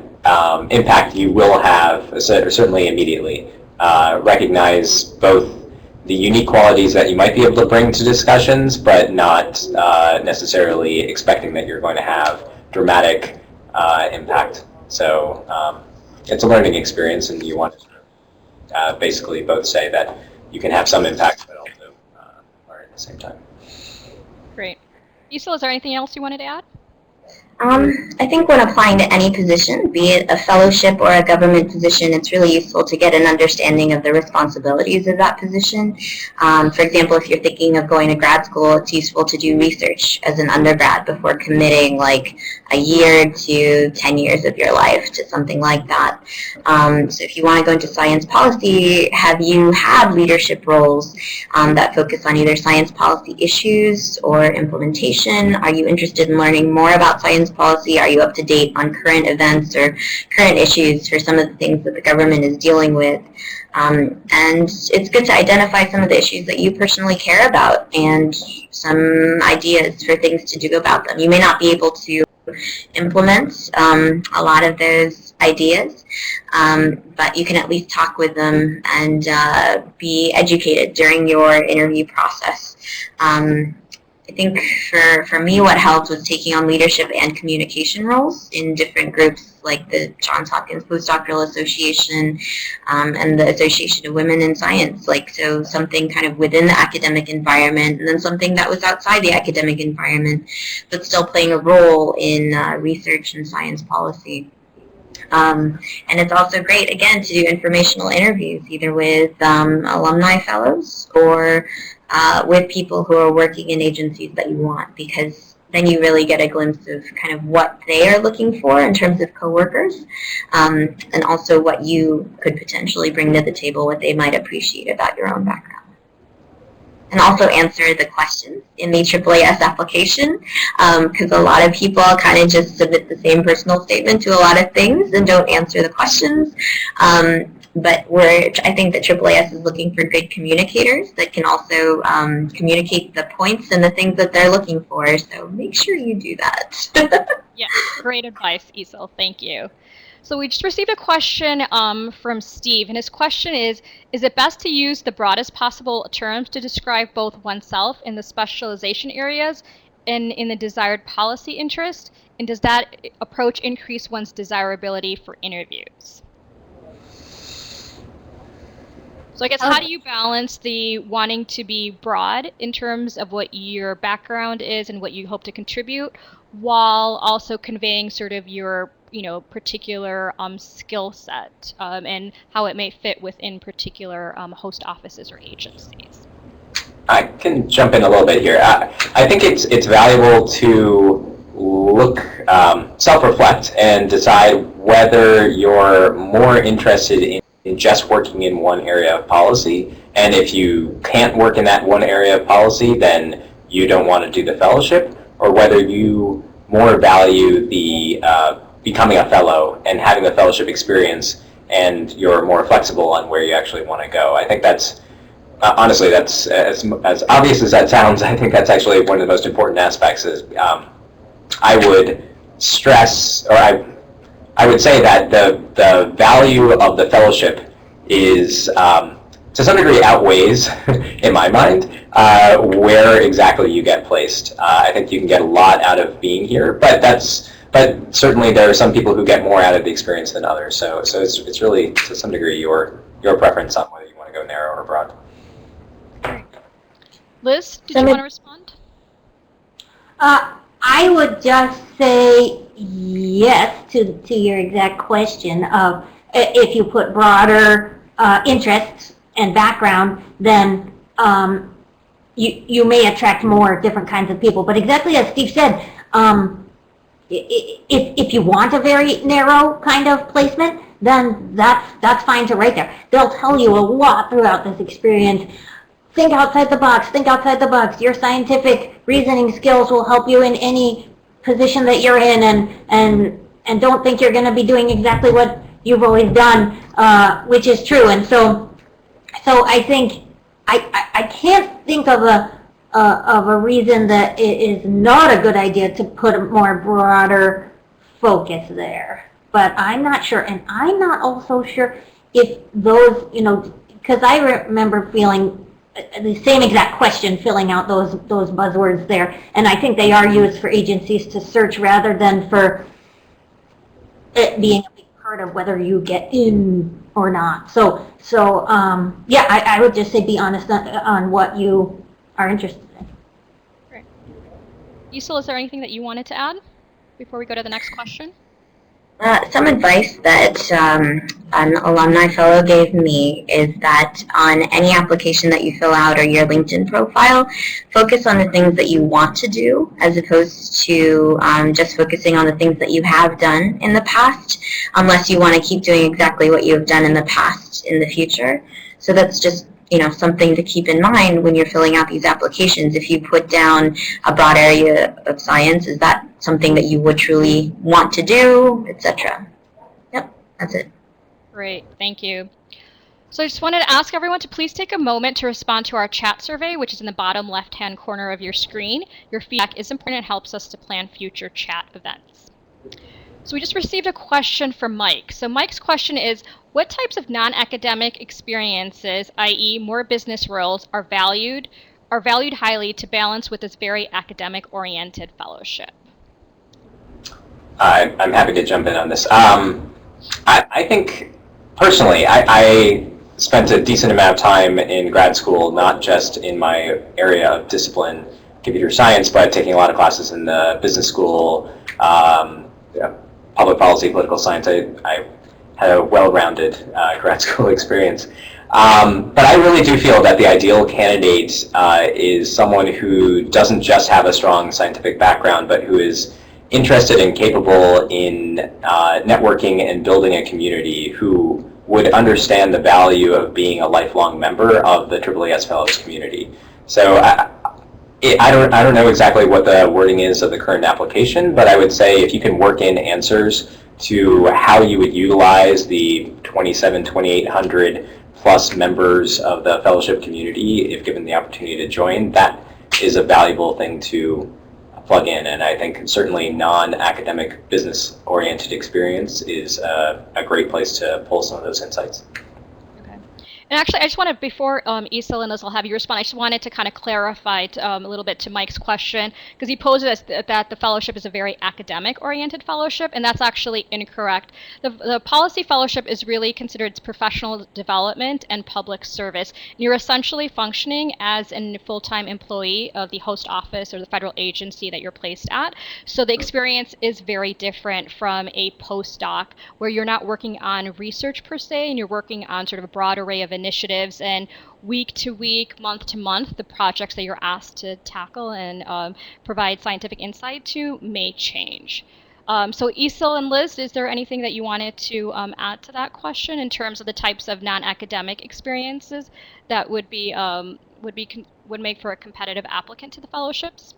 impact you will have, certainly immediately. Recognize both the unique qualities that you might be able to bring to discussions, but not necessarily expecting that you're going to have dramatic impact. So it's a learning experience, and you want to basically both say that you can have some impact, but also learn at the same time. Great. Isel, is there anything else you wanted to add? I think when applying to any position, be it a fellowship or a government position, it's really useful to get an understanding of the responsibilities of that position. For example, if you're thinking of going to grad school, it's useful to do research as an undergrad before committing like a year to 10 years of your life to something like that. So if you want to go into science policy, have you had leadership roles that focus on either science policy issues or implementation? Are you interested in learning more about science policy? Are you up to date on current events or current issues for some of the things that the government is dealing with? And it's good to identify some of the issues that you personally care about and some ideas for things to do about them. You may not be able to implement a lot of those ideas, but you can at least talk with them and be educated during your interview process. I think for me, what helped was taking on leadership and communication roles in different groups like the Johns Hopkins Postdoctoral Association and the Association of Women in Science. So something kind of within the academic environment, and then something that was outside the academic environment, but still playing a role in research and science policy. And it's also great, again, to do informational interviews, either with alumni fellows or with people who are working in agencies that you want, because then you really get a glimpse of kind of what they are looking for in terms of coworkers, and also what you could potentially bring to the table, what they might appreciate about your own background. And also answer the questions in the AAAS application, because a lot of people kind of just submit the same personal statement to a lot of things and don't answer the questions. But I think that AAAS is looking for good communicators that can also communicate the points and the things that they're looking for. So make sure you do that. Yeah, great advice, Isel. Thank you. So we just received a question from Steve, and his question is it best to use the broadest possible terms to describe both oneself in the specialization areas and in the desired policy interest? And does that approach increase one's desirability for interviews? So I guess how do you balance the wanting to be broad in terms of what your background is and what you hope to contribute, while also conveying sort of your particular skill set and how it may fit within particular host offices or agencies? I can jump in a little bit here. I think it's valuable to look, self-reflect, and decide whether you're more interested in just working in one area of policy, and if you can't work in that one area of policy, then you don't want to do the fellowship, or whether you more value the becoming a fellow and having the fellowship experience, and you're more flexible on where you actually want to go. I think that's honestly, that's as obvious as that sounds. I think that's actually one of the most important aspects. Is I would stress, or I would say that the value of the fellowship is, to some degree, outweighs, in my mind, where exactly you get placed. I think you can get a lot out of being here, but certainly there are some people who get more out of the experience than others. So it's really, to some degree, your preference on whether you want to go narrow or broad. Liz, did you want to respond? I would just say yes to your exact question of if you put broader interests and background, then you may attract more different kinds of people. But exactly as Steve said, if you want a very narrow kind of placement, then that's fine to write there. They'll tell you a lot throughout this experience. Think outside the box, think outside the box. Your scientific reasoning skills will help you in any position that you're in, and don't think you're going to be doing exactly what you've always done, which is true. And so I think I can't think of a reason that it is not a good idea to put a more broader focus there. But I'm not sure, and I'm not also sure if those, because I remember feeling the same exact question, filling out those buzzwords there, and I think they are used for agencies to search rather than for it being a big part of whether you get in or not. So yeah, I would just say be honest on what you are interested in. Great. Isel, is there anything that you wanted to add before we go to the next question? Some advice that an alumni fellow gave me is that on any application that you fill out or your LinkedIn profile, focus on the things that you want to do as opposed to just focusing on the things that you have done in the past, unless you want to keep doing exactly what you have done in the past in the future. So that's just something to keep in mind when you're filling out these applications. If you put down a broad area of science, is that something that you would truly want to do, etc.? Yep, that's it. Great, thank you. So I just wanted to ask everyone to please take a moment to respond to our chat survey, which is in the bottom left-hand corner of your screen. Your feedback is important and helps us to plan future chat events. So we just received a question from Mike. So Mike's question is, what types of non-academic experiences, i.e. more business roles, are valued highly to balance with this very academic-oriented fellowship? I'm happy to jump in on this. I think, personally, I spent a decent amount of time in grad school, not just in my area of discipline, computer science, but taking a lot of classes in the business school, public policy, political science. I had a well-rounded grad school experience. But I really do feel that the ideal candidate is someone who doesn't just have a strong scientific background, but who is interested and capable in networking and building a community, who would understand the value of being a lifelong member of the AAAS Fellows community. So I don't know exactly what the wording is of the current application, but I would say if you can work in answers to how you would utilize the 2,800 plus members of the fellowship community, if given the opportunity to join, that is a valuable thing to plug in. And I think certainly non-academic business-oriented experience is a great place to pull some of those insights. And actually, I just wanted, before Isel and Liz will have you respond, I just wanted to kind of clarify a little bit to Mike's question, because he posed it that the fellowship is a very academic-oriented fellowship, and that's actually incorrect. The policy fellowship is really considered professional development and public service. You're essentially functioning as a full-time employee of the host office or the federal agency that you're placed at. So the experience is very different from a postdoc, where you're not working on research per se, and you're working on sort of a broad array of initiatives, and week to week, month to month, the projects that you're asked to tackle and provide scientific insight to may change. So Isel and Liz, is there anything that you wanted to add to that question in terms of the types of non-academic experiences that would make for a competitive applicant to the fellowships?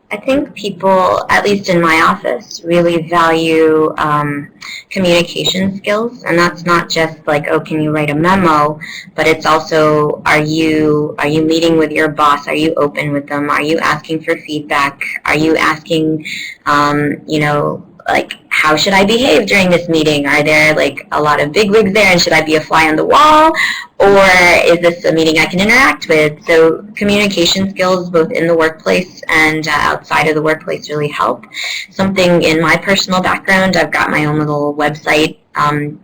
I think people, at least in my office, really value communication skills, and that's not just like, oh, can you write a memo, but it's also, are you meeting with your boss? Are you open with them? Are you asking for feedback? Are you asking, like, how should I behave during this meeting? Are there like a lot of bigwigs there, and should I be a fly on the wall? Or is this a meeting I can interact with? So communication skills, both in the workplace and outside of the workplace, really help. Something in my personal background, I've got my own little website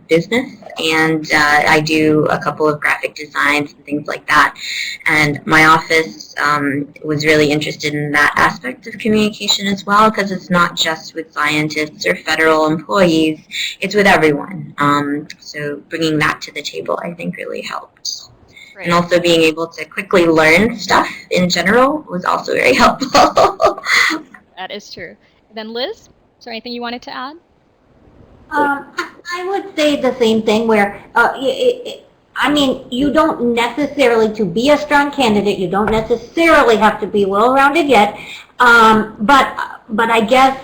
business, and I do a couple of graphic designs and things like that. And my office was really interested in that aspect of communication as well, because it's not just with scientists or federal employees, it's with everyone. So bringing that to the table, I think, really helped. Great. And also being able to quickly learn stuff in general was also very helpful. That is true. And then Liz, is there anything you wanted to add? I would say the same thing, where I mean, you don't necessarily, to be a strong candidate, you don't necessarily have to be well-rounded yet, but I guess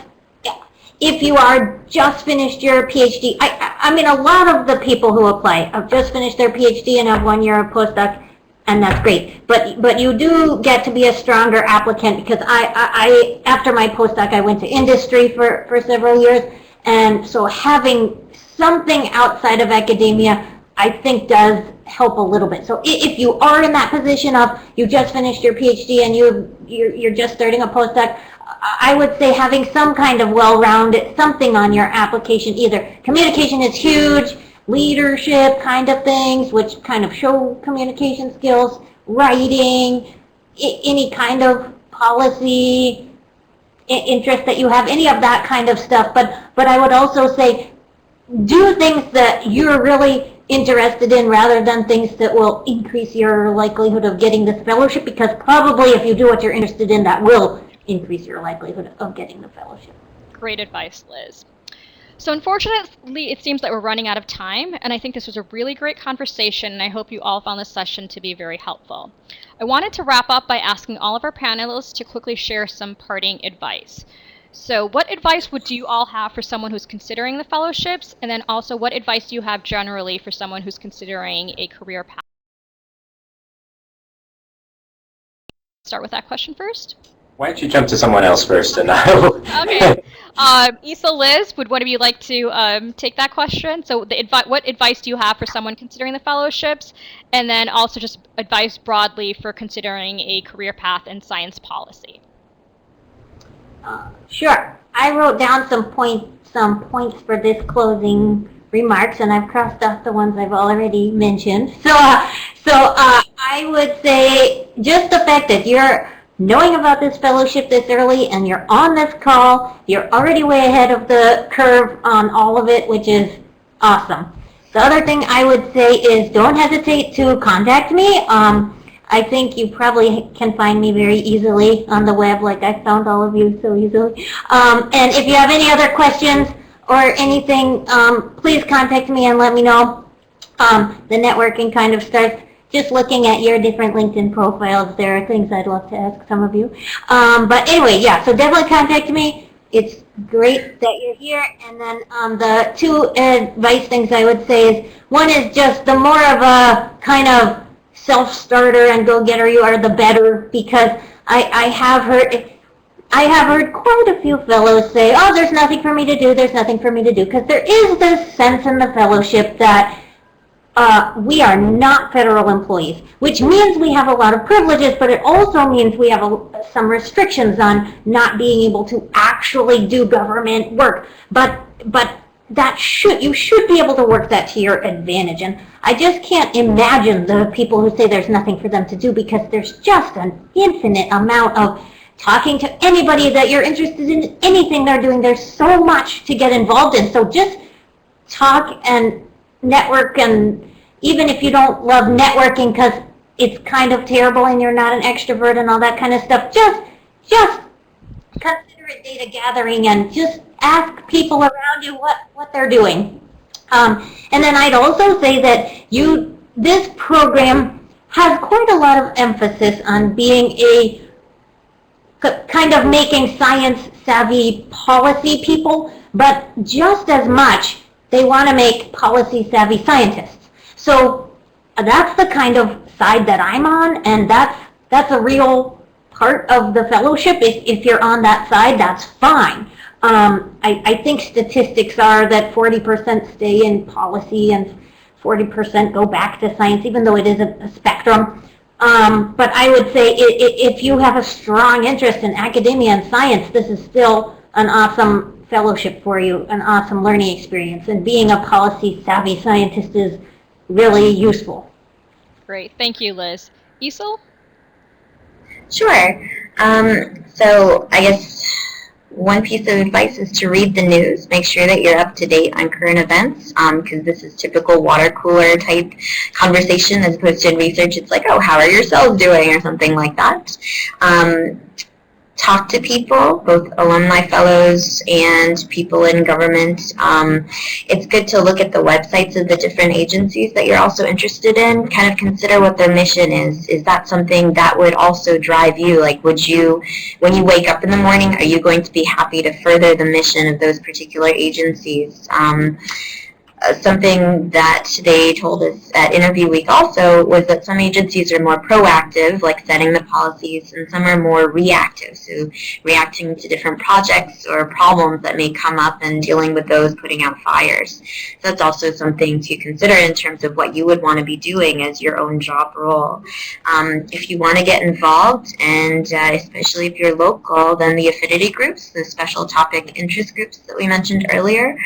if you are just finished your PhD, I mean, a lot of the people who apply have just finished their PhD and have 1 year of postdoc, and that's great. But you do get to be a stronger applicant, because I after my postdoc, I went to industry for several years, and so having something outside of academia, I think, does help a little bit. So if you are in that position of you just finished your PhD and you're just starting a postdoc, I would say having some kind of well-rounded something on your application. Either communication is huge, leadership kind of things, which kind of show communication skills, writing, any kind of policy interest that you have, any of that kind of stuff. But I would also say do things that you're really interested in, rather than things that will increase your likelihood of getting this fellowship, because probably if you do what you're interested in, that will increase your likelihood of getting the fellowship. Great advice, Liz. So unfortunately, it seems that we're running out of time, and I think this was a really great conversation, and I hope you all found this session to be very helpful. I wanted to wrap up by asking all of our panelists to quickly share some parting advice. So what advice would you all have for someone who's considering the fellowships, and then also what advice do you have generally for someone who's considering a career path? Start with that question first. Why don't you jump to someone else first, and I'll... Okay. Isel, Liz, would one of you like to take that question? So what advice do you have for someone considering the fellowships, and then also just advice broadly for considering a career path in science policy? Sure. I wrote down some points for this closing remarks, and I've crossed off the ones I've already mentioned. So I would say just the fact that you're knowing about this fellowship this early and you're on this call, you're already way ahead of the curve on all of it, which is awesome. The other thing I would say is don't hesitate to contact me. I think you probably can find me very easily on the web, like I found all of you so easily. And if you have any other questions or anything, please contact me and let me know. The networking kind of starts just looking at your different LinkedIn profiles. There are things I'd love to ask some of you. But anyway, yeah, so definitely contact me. It's great that you're here. And then the two advice things I would say is, one is just the more of a kind of self-starter and go-getter you are, the better, because I have heard quite a few fellows say, oh, there's nothing for me to do, there's nothing for me to do, because there is this sense in the fellowship that we are not federal employees, which means we have a lot of privileges, but it also means we have some restrictions on not being able to actually do government work. But you should be able to work that to your advantage. And I just can't imagine the people who say there's nothing for them to do, because there's just an infinite amount of talking to anybody that you're interested in anything they're doing. There's so much to get involved in. So just talk and network, and even if you don't love networking because it's kind of terrible and you're not an extrovert and all that kind of stuff, just consider it data gathering and just ask people around you what they're doing. And then I'd also say that this program has quite a lot of emphasis on being a kind of making science savvy policy people, but just as much they want to make policy-savvy scientists. So that's the kind of side that I'm on, and that's a real part of the fellowship. If you're on that side, that's fine. I think statistics are that 40% stay in policy and 40% go back to science, even though it is a spectrum. But I would say if you have a strong interest in academia and science, this is still an awesome fellowship for you, an awesome learning experience, and being a policy-savvy scientist is really useful. Great. Thank you, Liz. Isel? Sure. So I guess one piece of advice is to read the news. Make sure that you're up to date on current events, because this is typical water cooler type conversation, as opposed to in research it's like, oh, how are your cells doing, or something like that. Talk to people, both alumni fellows and people in government. It's good to look at the websites of the different agencies that you're also interested in. Kind of consider what their mission is. Is that something that would also drive you? Like, would you, when you wake up in the morning, are you going to be happy to further the mission of those particular agencies? Something that they told us at interview week also was that some agencies are more proactive, like setting the policies, and some are more reactive, so reacting to different projects or problems that may come up and dealing with those, putting out fires. So that's also something to consider in terms of what you would want to be doing as your own job role. If you want to get involved, and especially if you're local, then the affinity groups, the special topic interest groups that we mentioned earlier,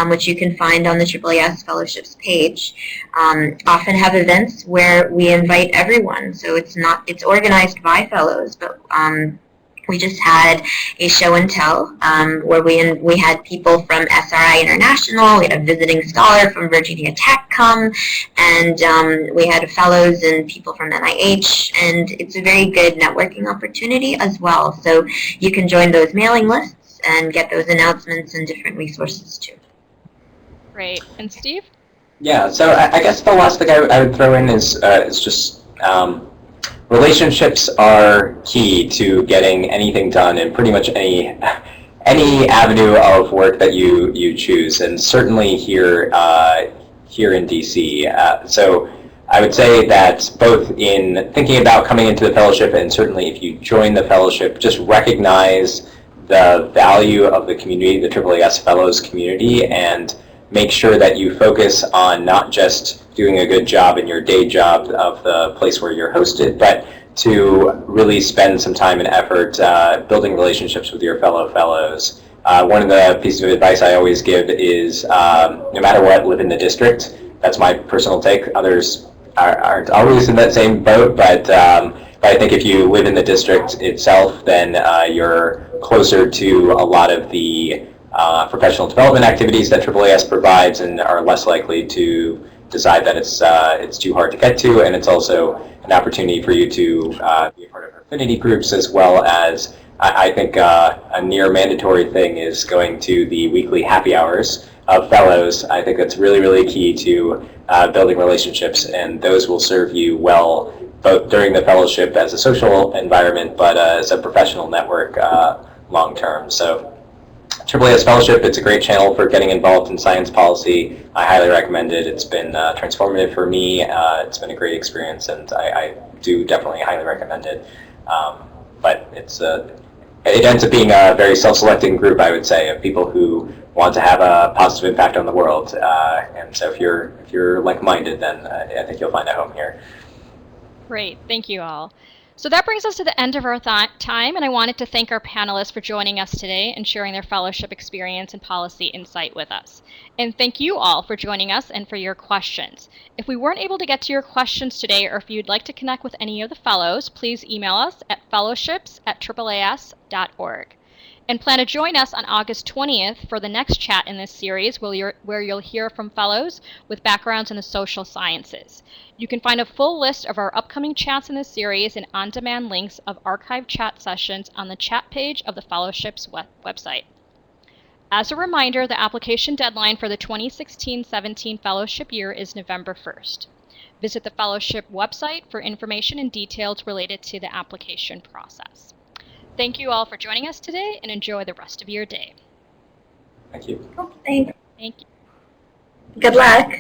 which you can find on the AAAS Fellowships page, often have events where we invite everyone. So it's organized by fellows, but we just had a show and tell where we had people from SRI International, we had a visiting scholar from Virginia Tech come, and we had fellows and people from NIH, and it's a very good networking opportunity as well. So you can join those mailing lists and get those announcements and different resources too. Great. And Steve? Yeah, so I guess the last thing I would throw in is just relationships are key to getting anything done in pretty much any avenue of work that you choose, and certainly here in DC. So I would say that both in thinking about coming into the fellowship, and certainly if you join the fellowship, just recognize the value of the community, the AAAS Fellows community, and make sure that you focus on not just doing a good job in your day job of the place where you're hosted, but to really spend some time and effort building relationships with your fellow fellows. One of the pieces of advice I always give is no matter what, live in the district. That's my personal take. Others aren't always in that same boat, but But I think if you live in the district itself, then you're closer to a lot of the professional development activities that AAAS provides, and are less likely to decide that it's too hard to get to. And it's also an opportunity for you to be a part of affinity groups, as well as I think a near mandatory thing is going to the weekly happy hours of fellows. I think that's really, really key to building relationships, and those will serve you well both during the fellowship as a social environment, but as a professional network long term. So AAAS Fellowship, it's a great channel for getting involved in science policy. I highly recommend it. It's been transformative for me. It's been a great experience, and I do definitely highly recommend it. But it ends up being a very self-selecting group, I would say, of people who want to have a positive impact on the world. And so if you're like-minded, then I think you'll find a home here. Great, thank you all. So that brings us to the end of our time, and I wanted to thank our panelists for joining us today and sharing their fellowship experience and policy insight with us. And thank you all for joining us and for your questions. If we weren't able to get to your questions today, or if you'd like to connect with any of the fellows, please email us at fellowships@AAAS.org. And plan to join us on August 20th for the next chat in this series, where you'll hear from fellows with backgrounds in the social sciences. You can find a full list of our upcoming chats in this series and on-demand links of archived chat sessions on the chat page of the Fellowship's website. As a reminder, the application deadline for the 2016-17 fellowship year is November 1st. Visit the Fellowship website for information and details related to the application process. Thank you all for joining us today, and enjoy the rest of your day. Thank you. Thanks. Thank you. Good luck.